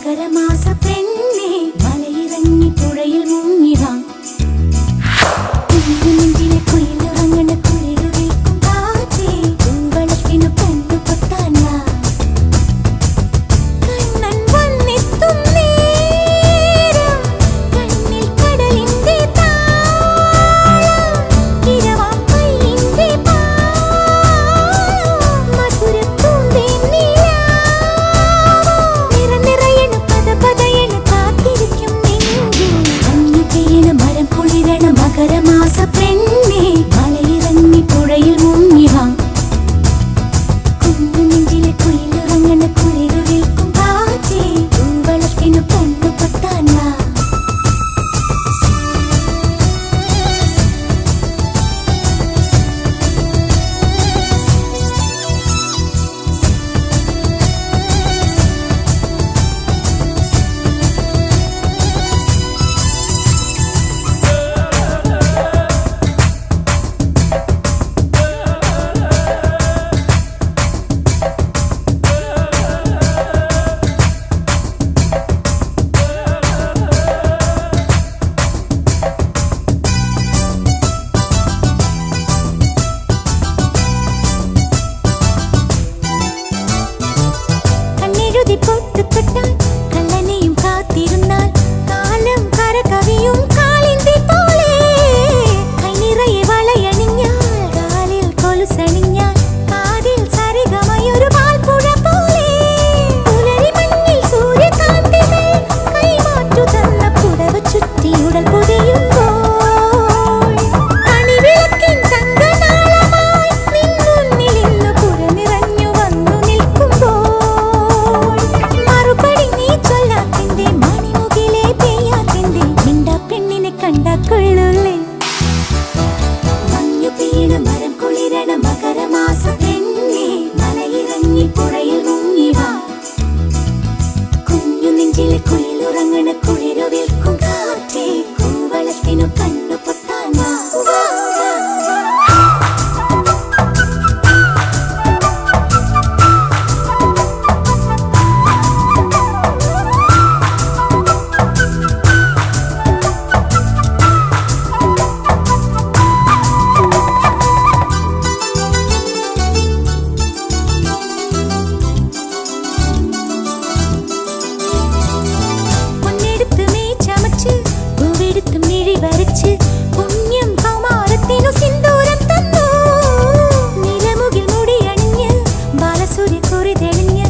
മകരമാസ പെണ്ണേ മലയിറങ്ങി പുഴയിൽ മുങ്ങിവാ നെഞ്ചിലെ കുയിലുറങ്ങണ കുളിരുവേക്കും കാറ്റേ പൂവളത്തിനു കണ്ണു പൊത്താൻ വാ കണ്ണൻ വന്നെത്തും നേരം കണ്ണിൽ കടലിന്റെ താളം ഇരവാം കൈയിന്റെ പാളം മധുരപ്പൂന്തേ മകരമാസ പെണ്ണേ മലയിറങ്ങി പുഴയിൽ മുങ്ങിവാ കുഞ്ഞു നെഞ്ചിലെ കുയിലുറങ്ങണ കുളിരുവേൽക്കും കാറ്റേ പൂവളത്തിനു കണ്ണു പൊത്താൻ വാ പൊട്ടുതൊട്ടാൽ കള്ളനെയും കാത്തിരുന്നാൽ കാലം കരകവിയും കാളിന്തി പോലെ കൈനിറയെ വളയണിഞ്ഞാൽ കാലിൽ കൊലുസണിഞ്ഞാൽ കാതിൽ സരിഗമയൊരു പാൽപ്പുഴ പോലെ പുലരി മഞ്ഞിൽ സൂര്യകാന്തികൾ കൈമാറ്റു തന്ന പുടവ ചുറ്റി ഉടൽ പൊതിയുമ്പോൾ അണിവിളക്കിൻ തങ്കനാളമായി നിൻ മുന്നിൽ ഇന്ന് പുറനിറഞ്ഞു വന്നു നിൽക്കുമ്പോൾ മകരമാസ പെണ്ണേ മലയിറങ്ങി പുഴയിൽ മുങ്ങിവാ കുഞ്ഞു നെഞ്ചിലെ കുയിലുറങ്ങണ കുളിരുവേൽക്കും കാറ്റേ പൂവളത്തിനു കണ്ണു പൊത്താൻ വാ വരച്ച് പുണ്യം കൗമാരത്തിനു സിന്ദൂരം തന്നു നിലമുകിൽ മുടിയണിഞ്ഞ് ബാലസൂര്യ കുറി തെളിഞ്ഞ്